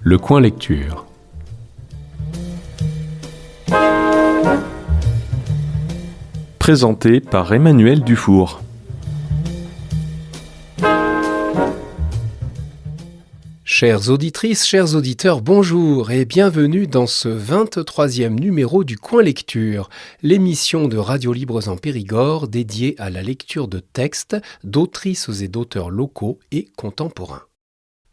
Le coin lecture. Présenté par Emmanuel Dufour. Chères auditrices, chers auditeurs, bonjour et bienvenue dans ce 23e numéro du Coin Lecture, l'émission de Radio Libres en Périgord dédiée à la lecture de textes d'autrices et d'auteurs locaux et contemporains.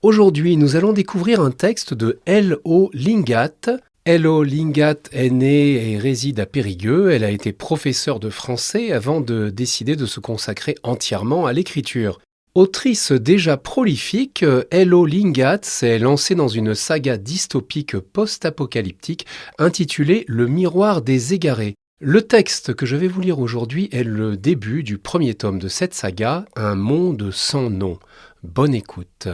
Aujourd'hui, nous allons découvrir un texte de L.O. Lingat. L.O. Lingat est née et réside à Périgueux. Elle a été professeure de français avant de décider de se consacrer entièrement à l'écriture. Autrice déjà prolifique, L.O. Lingat s'est lancée dans une saga dystopique post-apocalyptique intitulée « Le miroir des égarés ». Le texte que je vais vous lire aujourd'hui est le début du premier tome de cette saga, Un monde sans nom. Bonne écoute.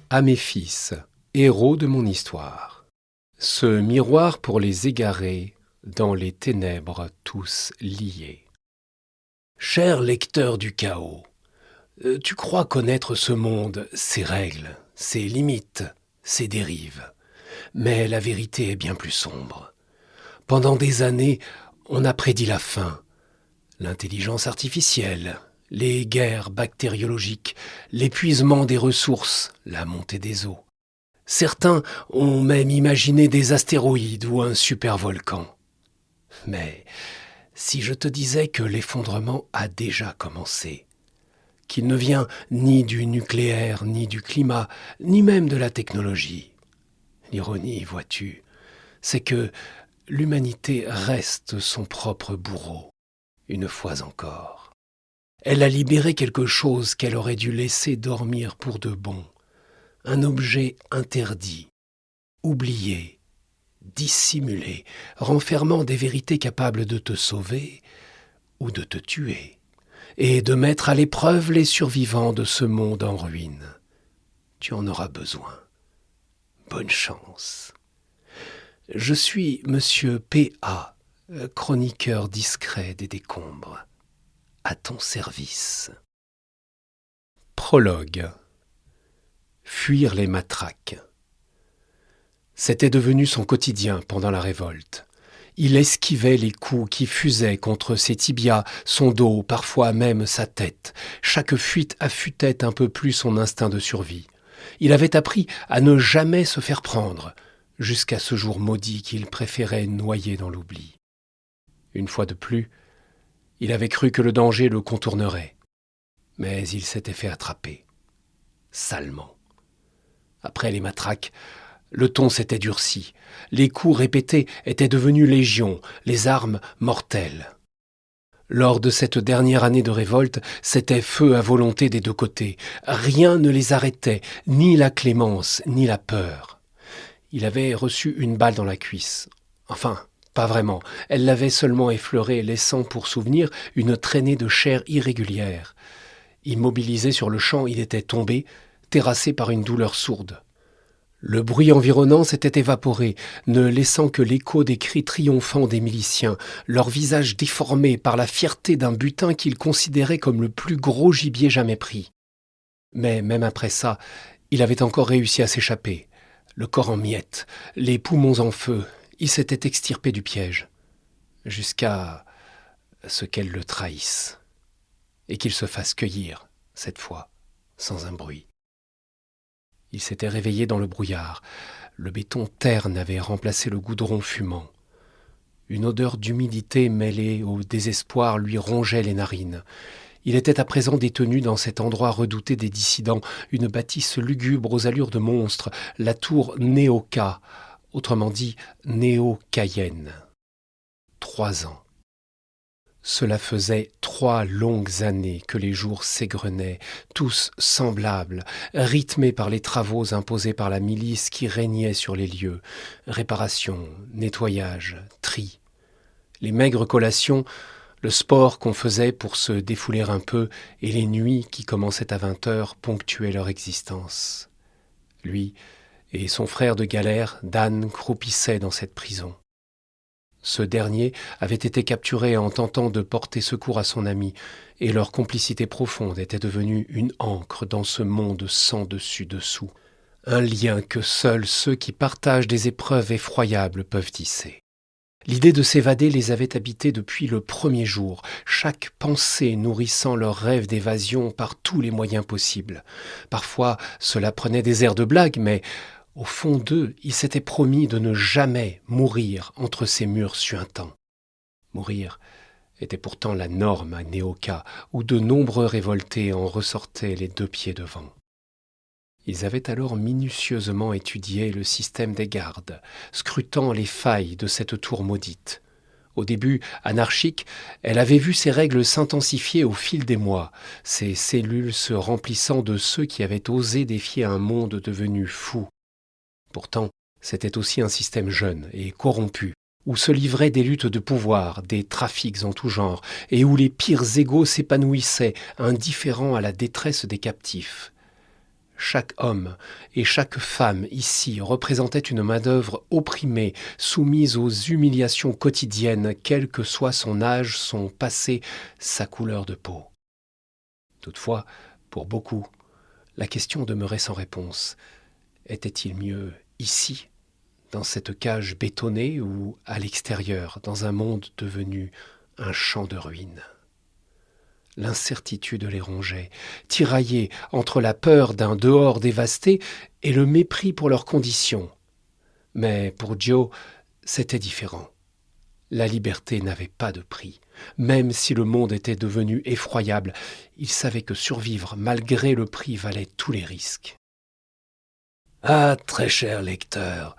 À mes fils, héros de mon histoire. Ce miroir pour les égarés, dans les ténèbres tous liés. Cher lecteur du chaos, tu crois connaître ce monde, ses règles, ses limites, ses dérives. Mais la vérité est bien plus sombre. Pendant des années, on a prédit la fin, l'intelligence artificielle, les guerres bactériologiques, l'épuisement des ressources, la montée des eaux. Certains ont même imaginé des astéroïdes ou un supervolcan. Mais si je te disais que l'effondrement a déjà commencé, qu'il ne vient ni du nucléaire, ni du climat, ni même de la technologie, l'ironie, vois-tu, c'est que l'humanité reste son propre bourreau, une fois encore. Elle a libéré quelque chose qu'elle aurait dû laisser dormir pour de bon, un objet interdit, oublié, dissimulé, renfermant des vérités capables de te sauver ou de te tuer, et de mettre à l'épreuve les survivants de ce monde en ruine. Tu en auras besoin. Bonne chance. Je suis Monsieur P.A., chroniqueur discret des décombres, à ton service. Prologue. Fuir les matraques. C'était devenu son quotidien pendant la révolte. Il esquivait les coups qui fusaient contre ses tibias, son dos, parfois même sa tête. Chaque fuite affûtait un peu plus son instinct de survie. Il avait appris à ne jamais se faire prendre, jusqu'à ce jour maudit qu'il préférait noyer dans l'oubli. Une fois de plus, il avait cru que le danger le contournerait. Mais il s'était fait attraper. Salement. Après les matraques, le ton s'était durci. Les coups répétés étaient devenus légion, les armes mortelles. Lors de cette dernière année de révolte, c'était feu à volonté des deux côtés. Rien ne les arrêtait, ni la clémence, ni la peur. Il avait reçu une balle dans la cuisse. Enfin, pas vraiment. Elle l'avait seulement effleuré, laissant pour souvenir une traînée de chair irrégulière. Immobilisé sur le champ, il était tombé, terrassé par une douleur sourde. Le bruit environnant s'était évaporé, ne laissant que l'écho des cris triomphants des miliciens, leurs visages déformés par la fierté d'un butin qu'ils considéraient comme le plus gros gibier jamais pris. Mais même après ça, il avait encore réussi à s'échapper. Le corps en miettes, les poumons en feu, il s'était extirpé du piège, jusqu'à ce qu'elle le trahisse, et qu'il se fasse cueillir, cette fois, sans un bruit. Il s'était réveillé dans le brouillard. Le béton terne avait remplacé le goudron fumant. Une odeur d'humidité mêlée au désespoir lui rongeait les narines. Il était à présent détenu dans cet endroit redouté des dissidents, une bâtisse lugubre aux allures de monstre, la tour Néoka, autrement dit Néo-Cayenne. 3 ans. Cela faisait 3 longues années que les jours s'égrenaient, tous semblables, rythmés par les travaux imposés par la milice qui régnait sur les lieux. Réparation, nettoyage, tri. Les maigres collations, le sport qu'on faisait pour se défouler un peu et les nuits qui commençaient à 20h ponctuaient leur existence. Lui et son frère de galère, Dan, croupissaient dans cette prison. Ce dernier avait été capturé en tentant de porter secours à son ami, et leur complicité profonde était devenue une ancre dans ce monde sans dessus-dessous, un lien que seuls ceux qui partagent des épreuves effroyables peuvent tisser. L'idée de s'évader les avait habités depuis le premier jour, chaque pensée nourrissant leur rêve d'évasion par tous les moyens possibles. Parfois, cela prenait des airs de blague, mais au fond d'eux, ils s'étaient promis de ne jamais mourir entre ces murs suintants. Mourir était pourtant la norme à Néoka, où de nombreux révoltés en ressortaient les deux pieds devant. Ils avaient alors minutieusement étudié le système des gardes, scrutant les failles de cette tour maudite. Au début, anarchique, elle avait vu ses règles s'intensifier au fil des mois, ses cellules se remplissant de ceux qui avaient osé défier un monde devenu fou. Pourtant, c'était aussi un système jeune et corrompu, où se livraient des luttes de pouvoir, des trafics en tout genre, et où les pires égaux s'épanouissaient, indifférents à la détresse des captifs. Chaque homme et chaque femme ici représentait une main-d'œuvre opprimée, soumise aux humiliations quotidiennes, quel que soit son âge, son passé, sa couleur de peau. Toutefois, pour beaucoup, la question demeurait sans réponse. Était-il mieux ici, dans cette cage bétonnée, ou à l'extérieur, dans un monde devenu un champ de ruines ? L'incertitude les rongeait, tiraillés entre la peur d'un dehors dévasté et le mépris pour leurs conditions. Mais pour Joe, c'était différent. La liberté n'avait pas de prix. Même si le monde était devenu effroyable, il savait que survivre malgré le prix valait tous les risques. Ah, très cher lecteur,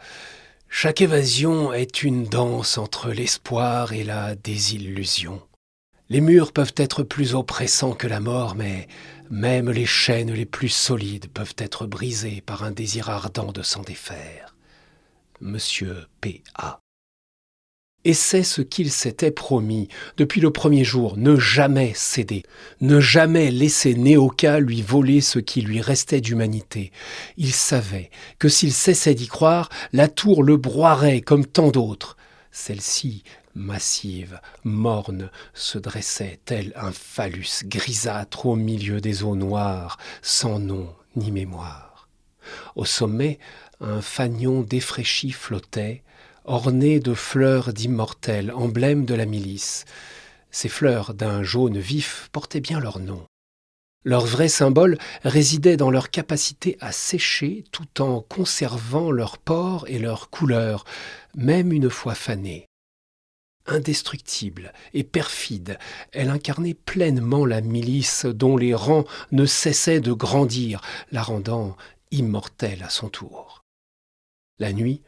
chaque évasion est une danse entre l'espoir et la désillusion. Les murs peuvent être plus oppressants que la mort, mais même les chaînes les plus solides peuvent être brisées par un désir ardent de s'en défaire. Monsieur P.A. Et c'est ce qu'il s'était promis depuis le premier jour, ne jamais céder, ne jamais laisser Néoka lui voler ce qui lui restait d'humanité. Il savait que s'il cessait d'y croire, la tour le broierait comme tant d'autres. Celle-ci, massive, morne, se dressait tel un phallus grisâtre au milieu des eaux noires, sans nom ni mémoire. Au sommet, un fanion défraîchi flottait, orné de fleurs d'immortels, emblèmes de la milice. Ces fleurs d'un jaune vif portaient bien leur nom. Leur vrai symbole résidait dans leur capacité à sécher tout en conservant leur port et leur couleur, même une fois fanées. Indestructible et perfide, elle incarnait pleinement la milice dont les rangs ne cessaient de grandir, la rendant immortelle à son tour. La nuit,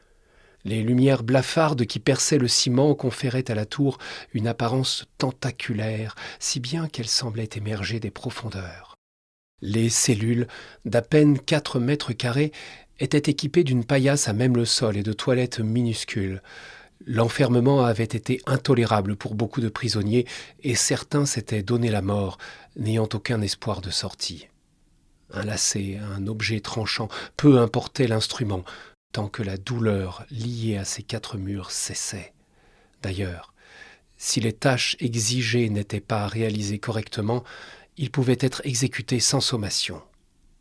les lumières blafardes qui perçaient le ciment conféraient à la tour une apparence tentaculaire, si bien qu'elle semblait émerger des profondeurs. Les cellules, d'à peine 4 mètres carrés, étaient équipées d'une paillasse à même le sol et de toilettes minuscules. L'enfermement avait été intolérable pour beaucoup de prisonniers et certains s'étaient donné la mort, n'ayant aucun espoir de sortie. Un lacet, un objet tranchant, peu importait l'instrument, tant que la douleur liée à ces 4 murs cessait. D'ailleurs, si les tâches exigées n'étaient pas réalisées correctement, ils pouvaient être exécutés sans sommation.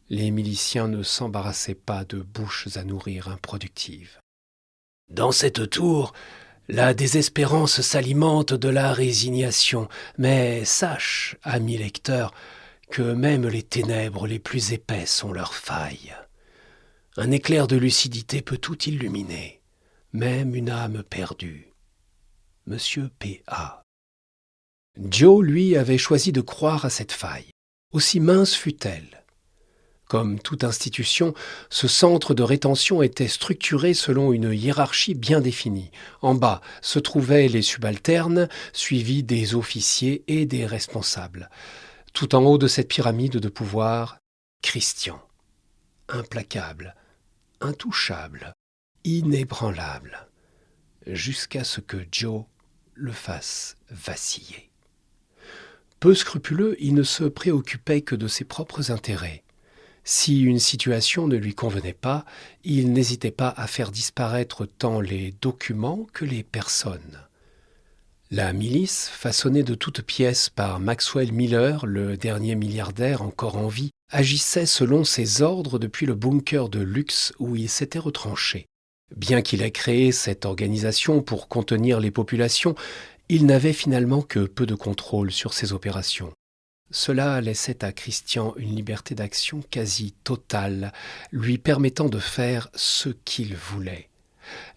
Les miliciens ne s'embarrassaient pas de bouches à nourrir improductives. Dans cette tour, la désespérance s'alimente de la résignation, mais sache, ami lecteur, que même les ténèbres les plus épaisses ont leurs failles. Un éclair de lucidité peut tout illuminer, même une âme perdue. Monsieur P.A. Joe, lui, avait choisi de croire à cette faille, aussi mince fût-elle. Comme toute institution, ce centre de rétention était structuré selon une hiérarchie bien définie. En bas se trouvaient les subalternes, suivis des officiers et des responsables. Tout en haut de cette pyramide de pouvoir, Christian. Implacable, intouchable, inébranlable, jusqu'à ce que Joe le fasse vaciller. Peu scrupuleux, il ne se préoccupait que de ses propres intérêts. Si une situation ne lui convenait pas, il n'hésitait pas à faire disparaître tant les documents que les personnes. La milice, façonnée de toutes pièces par Maxwell Miller, le dernier milliardaire encore en vie, agissait selon ses ordres depuis le bunker de luxe où il s'était retranché. Bien qu'il ait créé cette organisation pour contenir les populations, il n'avait finalement que peu de contrôle sur ses opérations. Cela laissait à Christian une liberté d'action quasi totale, lui permettant de faire ce qu'il voulait.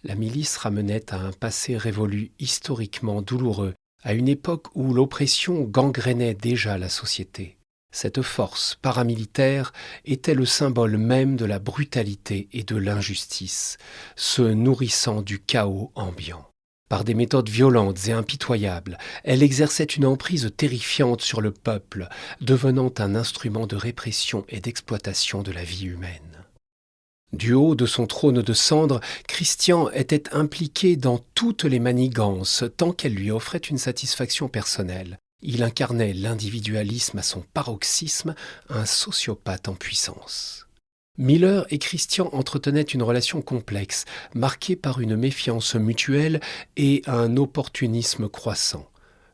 La milice ramenait à un passé révolu historiquement douloureux, à une époque où l'oppression gangrénait déjà la société. Cette force paramilitaire était le symbole même de la brutalité et de l'injustice, se nourrissant du chaos ambiant. Par des méthodes violentes et impitoyables, elle exerçait une emprise terrifiante sur le peuple, devenant un instrument de répression et d'exploitation de la vie humaine. Du haut de son trône de cendre, Christian était impliqué dans toutes les manigances tant qu'elles lui offraient une satisfaction personnelle. Il incarnait l'individualisme à son paroxysme, un sociopathe en puissance. Miller et Christian entretenaient une relation complexe, marquée par une méfiance mutuelle et un opportunisme croissant.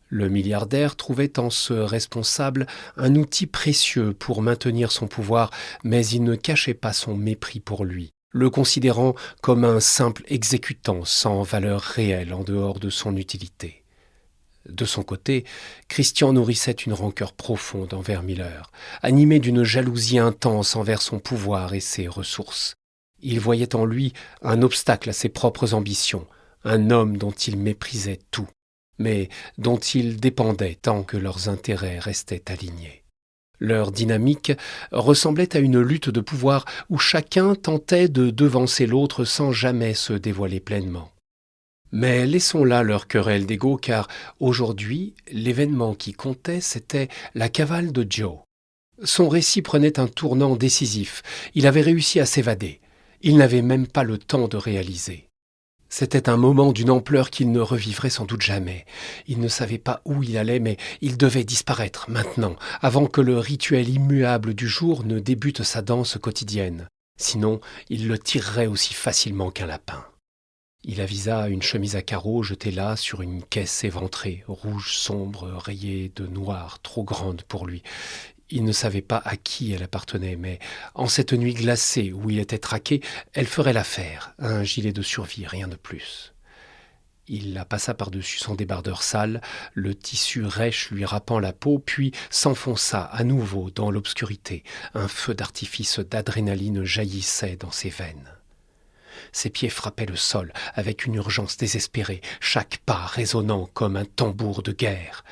Le milliardaire trouvait en ce responsable un outil précieux pour maintenir son pouvoir, mais il ne cachait pas son mépris pour lui, le considérant comme un simple exécutant sans valeur réelle en dehors de son utilité. De son côté, Christian nourrissait une rancœur profonde envers Miller, animé d'une jalousie intense envers son pouvoir et ses ressources. Il voyait en lui un obstacle à ses propres ambitions, un homme dont il méprisait tout, mais dont il dépendait tant que leurs intérêts restaient alignés. Leur dynamique ressemblait à une lutte de pouvoir où chacun tentait de devancer l'autre sans jamais se dévoiler pleinement. Mais laissons là leur querelle d'ego, car aujourd'hui, l'événement qui comptait, c'était la cavale de Joe. Son récit prenait un tournant décisif. Il avait réussi à s'évader. Il n'avait même pas le temps de réaliser. C'était un moment d'une ampleur qu'il ne revivrait sans doute jamais. Il ne savait pas où il allait, mais il devait disparaître maintenant, avant que le rituel immuable du jour ne débute sa danse quotidienne. Sinon, il le tirerait aussi facilement qu'un lapin. Il avisa une chemise à carreaux jetée là sur une caisse éventrée, rouge sombre, rayée de noir, trop grande pour lui. Il ne savait pas à qui elle appartenait, mais en cette nuit glacée où il était traqué, elle ferait l'affaire, un gilet de survie, rien de plus. Il la passa par-dessus son débardeur sale, le tissu rêche lui râpant la peau, puis s'enfonça à nouveau dans l'obscurité. Un feu d'artifice d'adrénaline jaillissait dans ses veines. Ses pieds frappaient le sol avec une urgence désespérée, chaque pas résonnant comme un tambour de guerre.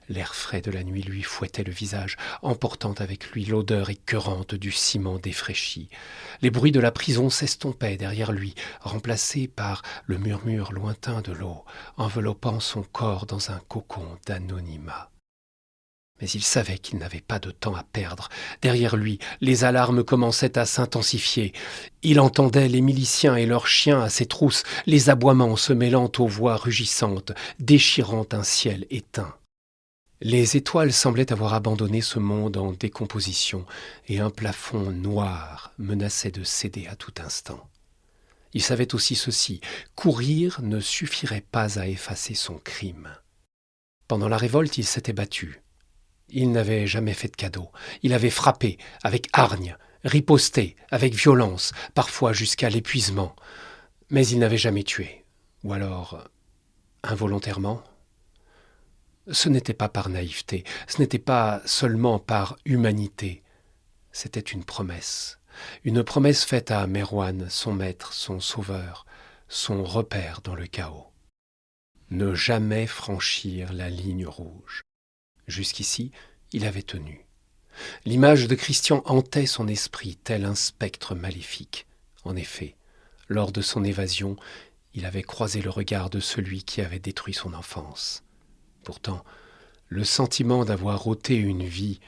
L'air frais de la nuit lui fouettait le visage, emportant avec lui l'odeur écœurante du ciment défraîchi. Les bruits de la prison s'estompaient derrière lui, remplacés par le murmure lointain de l'eau, enveloppant son corps dans un cocon d'anonymat. Mais il savait qu'il n'avait pas de temps à perdre. Derrière lui, les alarmes commençaient à s'intensifier. Il entendait les miliciens et leurs chiens à ses trousses, les aboiements se mêlant aux voix rugissantes, déchirant un ciel éteint. Les étoiles semblaient avoir abandonné ce monde en décomposition, et un plafond noir menaçait de céder à tout instant. Il savait aussi ceci, courir ne suffirait pas à effacer son crime. Pendant la révolte, il s'était battu. Il n'avait jamais fait de cadeau. Il avait frappé, avec hargne, riposté, avec violence, parfois jusqu'à l'épuisement. Mais il n'avait jamais tué. Ou alors, involontairement. Ce n'était pas par naïveté, ce n'était pas seulement par humanité. C'était une promesse faite à Merwan, son maître, son sauveur, son repère dans le chaos. Ne jamais franchir la ligne rouge. Jusqu'ici, il avait tenu. L'image de Christian hantait son esprit, tel un spectre maléfique. En effet, lors de son évasion, il avait croisé le regard de celui qui avait détruit son enfance. Pourtant, le sentiment d'avoir ôté une vie,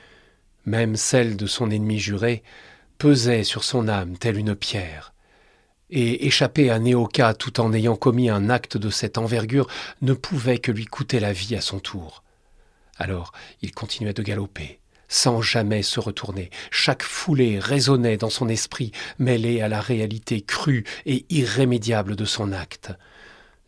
même celle de son ennemi juré, pesait sur son âme telle une pierre. Et échapper à Néoka tout en ayant commis un acte de cette envergure ne pouvait que lui coûter la vie à son tour. Alors, il continuait de galoper, sans jamais se retourner. Chaque foulée résonnait dans son esprit, mêlée à la réalité crue et irrémédiable de son acte.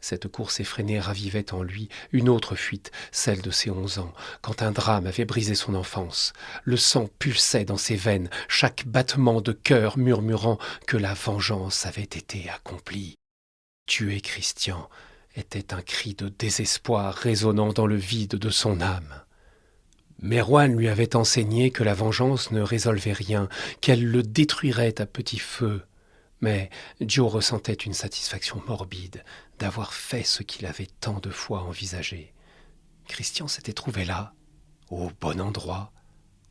Cette course effrénée ravivait en lui une autre fuite, celle de ses 11 ans, quand un drame avait brisé son enfance. Le sang pulsait dans ses veines, chaque battement de cœur murmurant que la vengeance avait été accomplie. Tuer Christian était un cri de désespoir résonnant dans le vide de son âme. Merwan lui avait enseigné que la vengeance ne résolvait rien, qu'elle le détruirait à petit feu. Mais Joe ressentait une satisfaction morbide d'avoir fait ce qu'il avait tant de fois envisagé. Christian s'était trouvé là, au bon endroit,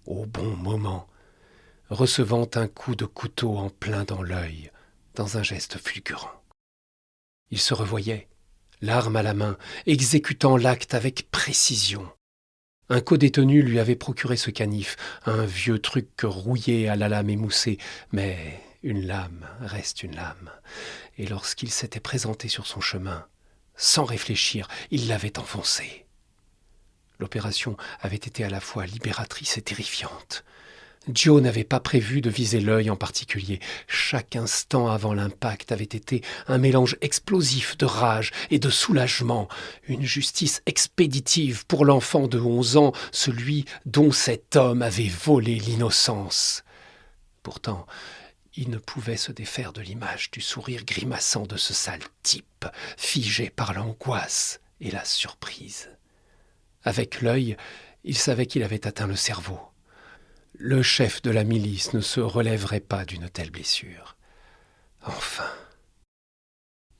au bon moment, recevant un coup de couteau en plein dans l'œil, dans un geste fulgurant. Il se revoyait, l'arme à la main, exécutant l'acte avec précision. Un codétenu lui avait procuré ce canif, un vieux truc rouillé à la lame émoussée, mais une lame reste une lame. Et lorsqu'il s'était présenté sur son chemin, sans réfléchir, il l'avait enfoncé. L'opération avait été à la fois libératrice et terrifiante. Joe n'avait pas prévu de viser l'œil en particulier. Chaque instant avant l'impact avait été un mélange explosif de rage et de soulagement, une justice expéditive pour l'enfant de 11 ans, celui dont cet homme avait volé l'innocence. Pourtant, il ne pouvait se défaire de l'image du sourire grimaçant de ce sale type, figé par l'angoisse et la surprise. Avec l'œil, il savait qu'il avait atteint le cerveau. Le chef de la milice ne se relèverait pas d'une telle blessure. Enfin,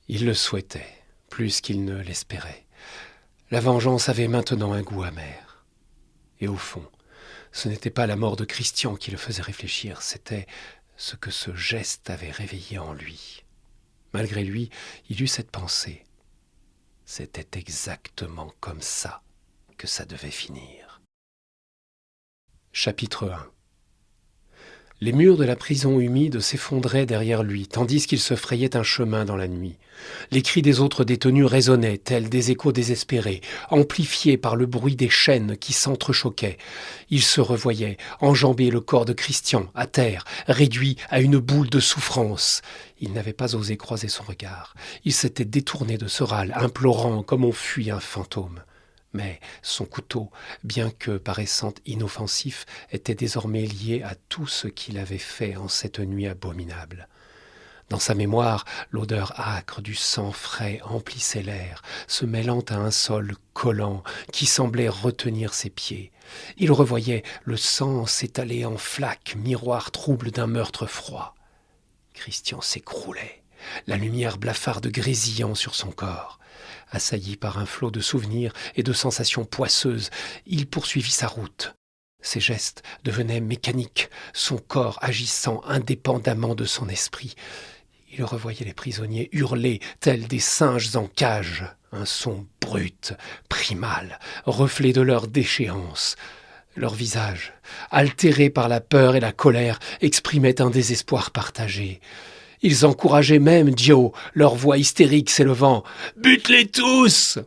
il le souhaitait, plus qu'il ne l'espérait. La vengeance avait maintenant un goût amer. Et au fond, ce n'était pas la mort de Christian qui le faisait réfléchir, c'était ce que ce geste avait réveillé en lui. Malgré lui, il eut cette pensée. C'était exactement comme ça que ça devait finir. Chapitre 1. Les murs de la prison humide s'effondraient derrière lui, tandis qu'il se frayait un chemin dans la nuit. Les cris des autres détenus résonnaient, tels des échos désespérés, amplifiés par le bruit des chaînes qui s'entrechoquaient. Il se revoyait, enjamber le corps de Christian, à terre, réduit à une boule de souffrance. Il n'avait pas osé croiser son regard. Il s'était détourné de ce râle, implorant comme on fuit un fantôme. Mais son couteau, bien que paraissant inoffensif, était désormais lié à tout ce qu'il avait fait en cette nuit abominable. Dans sa mémoire, l'odeur âcre du sang frais emplissait l'air, se mêlant à un sol collant qui semblait retenir ses pieds. Il revoyait le sang s'étaler en flaques, miroir trouble d'un meurtre froid. Christian s'écroulait, la lumière blafarde grésillant sur son corps. Assailli par un flot de souvenirs et de sensations poisseuses, il poursuivit sa route. Ses gestes devenaient mécaniques, son corps agissant indépendamment de son esprit. Il revoyait les prisonniers hurler tels des singes en cage, un son brut, primal, reflet de leur déchéance. Leurs visages, altérés par la peur et la colère, exprimaient un désespoir partagé. Ils encourageaient même Joe, leur voix hystérique s'élevant « Bute-les tous !»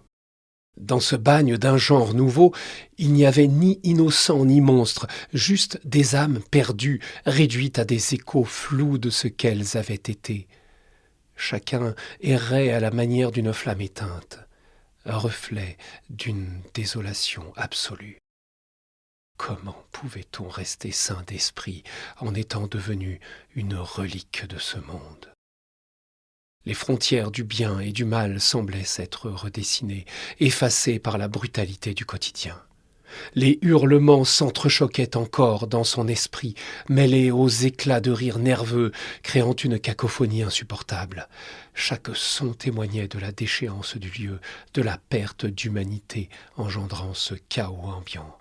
Dans ce bagne d'un genre nouveau, il n'y avait ni innocents ni monstres, juste des âmes perdues, réduites à des échos flous de ce qu'elles avaient été. Chacun errait à la manière d'une flamme éteinte, un reflet d'une désolation absolue. Comment pouvait-on rester sain d'esprit en étant devenu une relique de ce monde ? Les frontières du bien et du mal semblaient s'être redessinées, effacées par la brutalité du quotidien. Les hurlements s'entrechoquaient encore dans son esprit, mêlés aux éclats de rire nerveux, créant une cacophonie insupportable. Chaque son témoignait de la déchéance du lieu, de la perte d'humanité engendrant ce chaos ambiant.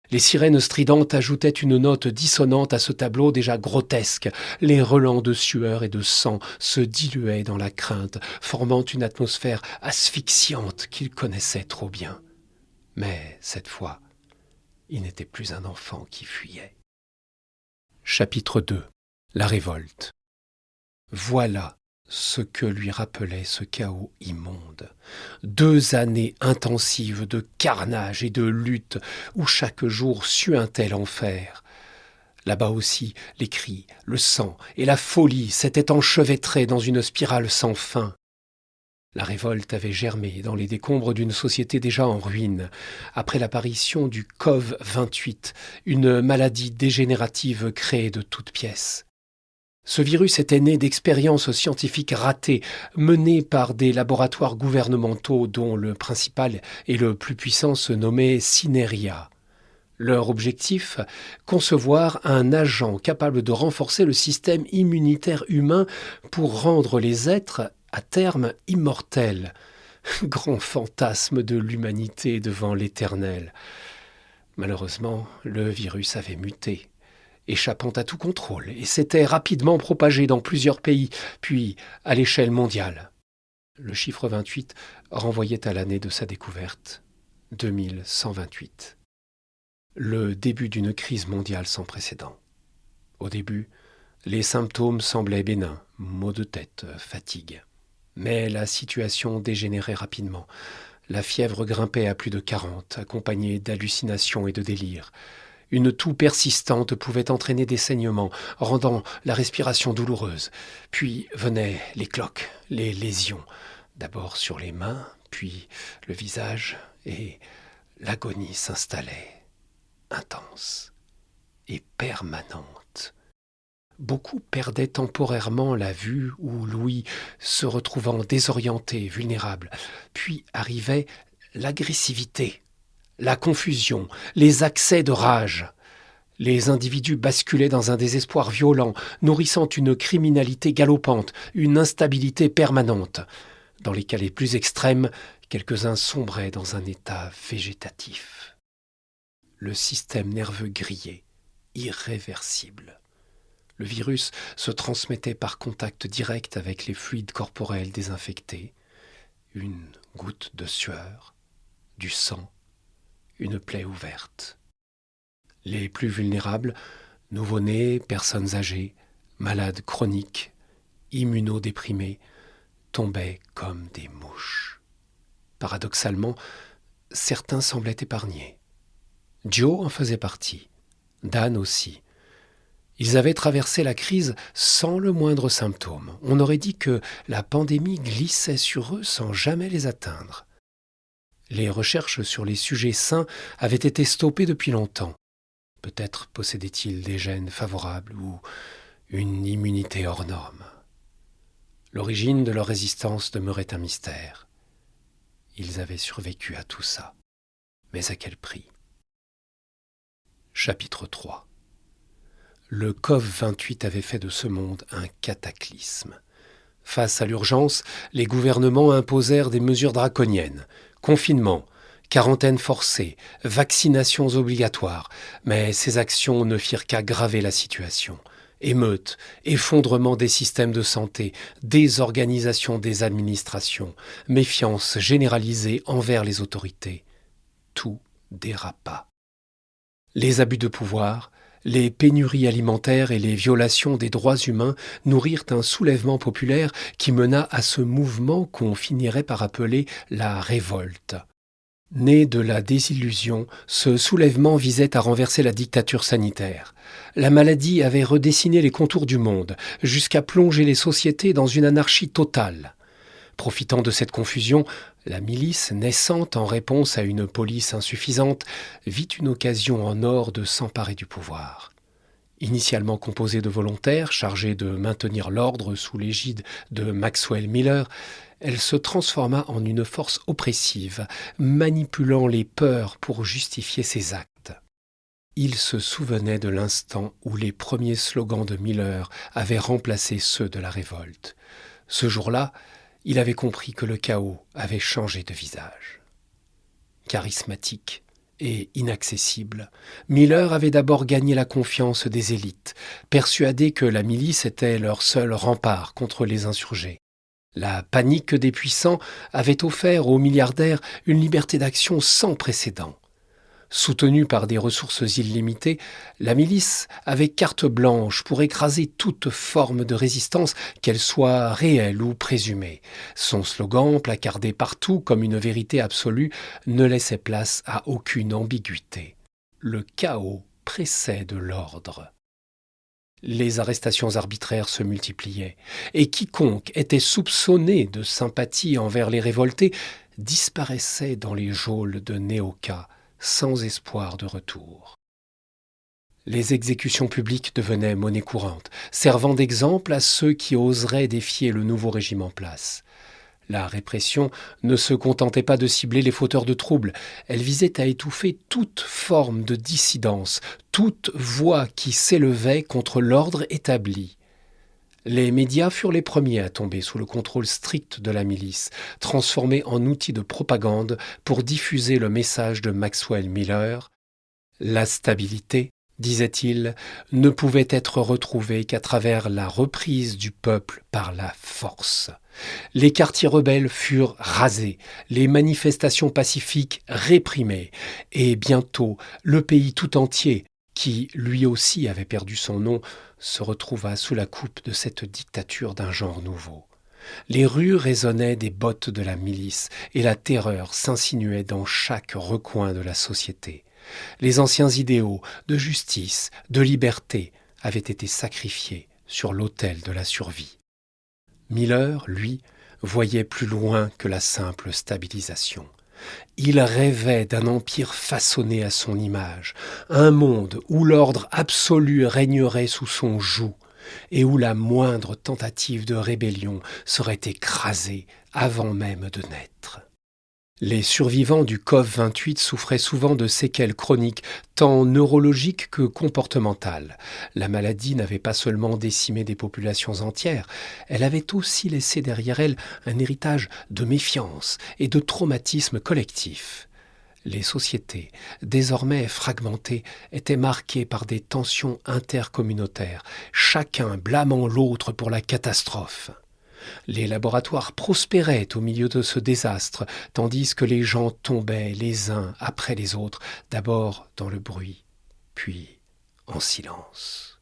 Les sirènes stridentes ajoutaient une note dissonante à ce tableau déjà grotesque. Les relents de sueur et de sang se diluaient dans la crainte, formant une atmosphère asphyxiante qu'il connaissait trop bien. Mais cette fois, il n'était plus un enfant qui fuyait. Chapitre 2. La révolte. Voilà ce que lui rappelait ce chaos immonde. 2 années intensives de carnage et de lutte où chaque jour suintait l'enfer. Là-bas aussi, les cris, le sang et la folie s'étaient enchevêtrés dans une spirale sans fin. La révolte avait germé dans les décombres d'une société déjà en ruine, après l'apparition du CoV-28, une maladie dégénérative créée de toutes pièces. Ce virus était né d'expériences scientifiques ratées, menées par des laboratoires gouvernementaux dont le principal et le plus puissant se nommait Cineria. Leur objectif, concevoir un agent capable de renforcer le système immunitaire humain pour rendre les êtres, à terme, immortels. Grand fantasme de l'humanité devant l'Éternel. Malheureusement, le virus avait muté, échappant à tout contrôle, et s'était rapidement propagé dans plusieurs pays, puis à l'échelle mondiale. Le chiffre 28 renvoyait à l'année de sa découverte, 2128. Le début d'une crise mondiale sans précédent. Au début, les symptômes semblaient bénins, maux de tête, fatigue. Mais la situation dégénérait rapidement. La fièvre grimpait à plus de 40, accompagnée d'hallucinations et de délires. Une toux persistante pouvait entraîner des saignements, rendant la respiration douloureuse. Puis venaient les cloques, les lésions, d'abord sur les mains, puis le visage, et l'agonie s'installait. Intense et permanente. Beaucoup perdaient temporairement la vue ou l'ouïe, se retrouvant désorientés, vulnérables. Puis arrivait l'agressivité, la confusion, les accès de rage. Les individus basculaient dans un désespoir violent, nourrissant une criminalité galopante, une instabilité permanente. Dans les cas les plus extrêmes, quelques-uns sombraient dans un état végétatif. Le système nerveux grillé, irréversible. Le virus se transmettait par contact direct avec les fluides corporels désinfectés. Une goutte de sueur, du sang, une plaie ouverte. Les plus vulnérables, nouveau-nés, personnes âgées, malades chroniques, immunodéprimés, tombaient comme des mouches. Paradoxalement, certains semblaient épargnés. Joe en faisait partie, Dan aussi. Ils avaient traversé la crise sans le moindre symptôme. On aurait dit que la pandémie glissait sur eux sans jamais les atteindre. Les recherches sur les sujets sains avaient été stoppées depuis longtemps. Peut-être possédaient-ils des gènes favorables ou une immunité hors norme. L'origine de leur résistance demeurait un mystère. Ils avaient survécu à tout ça. Mais à quel prix ? Chapitre 3. Le CoV-28 avait fait de ce monde un cataclysme. Face à l'urgence, les gouvernements imposèrent des mesures draconiennes. Confinement, quarantaine forcée, vaccinations obligatoires. Mais ces actions ne firent qu'aggraver la situation. Émeutes, effondrement des systèmes de santé, désorganisation des administrations, méfiance généralisée envers les autorités. Tout dérapa. Les abus de pouvoir, les pénuries alimentaires et les violations des droits humains nourrirent un soulèvement populaire qui mena à ce mouvement qu'on finirait par appeler la révolte. Né de la désillusion, ce soulèvement visait à renverser la dictature sanitaire. La maladie avait redessiné les contours du monde, jusqu'à plonger les sociétés dans une anarchie totale. Profitant de cette confusion, la milice, naissante en réponse à une police insuffisante, vit une occasion en or de s'emparer du pouvoir. Initialement composée de volontaires chargés de maintenir l'ordre sous l'égide de Maxwell Miller, elle se transforma en une force oppressive, manipulant les peurs pour justifier ses actes. Il se souvenait de l'instant où les premiers slogans de Miller avaient remplacé ceux de la révolte. Ce jour-là, il avait compris que le chaos avait changé de visage. Charismatique et inaccessible, Miller avait d'abord gagné la confiance des élites, persuadé que la milice était leur seul rempart contre les insurgés. La panique des puissants avait offert aux milliardaires une liberté d'action sans précédent. Soutenue par des ressources illimitées, la milice avait carte blanche pour écraser toute forme de résistance, qu'elle soit réelle ou présumée. Son slogan, placardé partout comme une vérité absolue, ne laissait place à aucune ambiguïté. Le chaos précède l'ordre. Les arrestations arbitraires se multipliaient, et quiconque était soupçonné de sympathie envers les révoltés disparaissait dans les geôles de Néoka, sans espoir de retour. Les exécutions publiques devenaient monnaie courante, servant d'exemple à ceux qui oseraient défier le nouveau régime en place. La répression ne se contentait pas de cibler les fauteurs de troubles, elle visait à étouffer toute forme de dissidence, toute voix qui s'élevait contre l'ordre établi. Les médias furent les premiers à tomber sous le contrôle strict de la milice, transformés en outils de propagande pour diffuser le message de Maxwell Miller. La stabilité, disait-il, ne pouvait être retrouvée qu'à travers la reprise du peuple par la force. Les quartiers rebelles furent rasés, les manifestations pacifiques réprimées, et bientôt le pays tout entier, qui lui aussi avait perdu son nom, se retrouva sous la coupe de cette dictature d'un genre nouveau. Les rues résonnaient des bottes de la milice, et la terreur s'insinuait dans chaque recoin de la société. Les anciens idéaux de justice, de liberté, avaient été sacrifiés sur l'autel de la survie. Miller, lui, voyait plus loin que la simple stabilisation. Il rêvait d'un empire façonné à son image, un monde où l'ordre absolu régnerait sous son joug et où la moindre tentative de rébellion serait écrasée avant même de naître. Les survivants du COV-28 souffraient souvent de séquelles chroniques, tant neurologiques que comportementales. La maladie n'avait pas seulement décimé des populations entières, elle avait aussi laissé derrière elle un héritage de méfiance et de traumatisme collectif. Les sociétés, désormais fragmentées, étaient marquées par des tensions intercommunautaires, chacun blâmant l'autre pour la catastrophe. Les laboratoires prospéraient au milieu de ce désastre, tandis que les gens tombaient les uns après les autres, d'abord dans le bruit, puis en silence.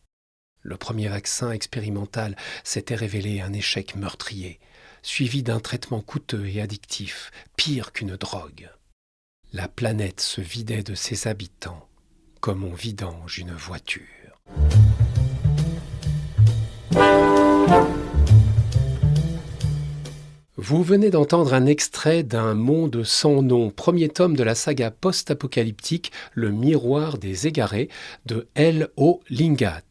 Le premier vaccin expérimental s'était révélé un échec meurtrier, suivi d'un traitement coûteux et addictif, pire qu'une drogue. La planète se vidait de ses habitants, comme on vidange une voiture. Vous venez d'entendre un extrait d'Un monde sans nom, premier tome de la saga post-apocalyptique Le miroir des égarés de L.O. Lingard.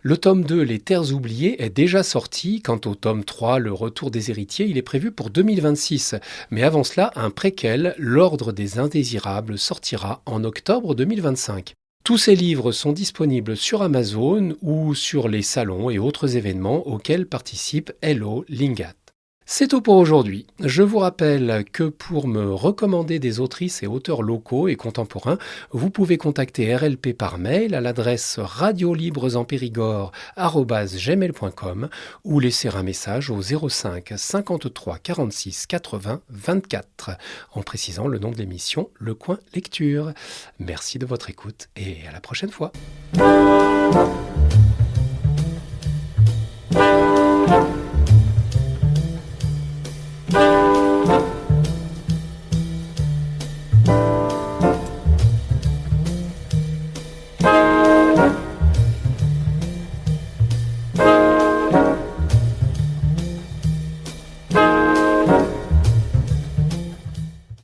Le tome 2, Les Terres oubliées, est déjà sorti. Quant au tome 3, Le retour des héritiers, il est prévu pour 2026. Mais avant cela, un préquel, L'ordre des indésirables, sortira en octobre 2025. Tous ces livres sont disponibles sur Amazon ou sur les salons et autres événements auxquels participe L.O. Lingard. C'est tout pour aujourd'hui. Je vous rappelle que pour me recommander des autrices et auteurs locaux et contemporains, vous pouvez contacter RLP par mail à l'adresse radiolibresenpérigord@gmail.com ou laisser un message au 05 53 46 80 24 en précisant le nom de l'émission Le Coin Lecture. Merci de votre écoute et à la prochaine fois.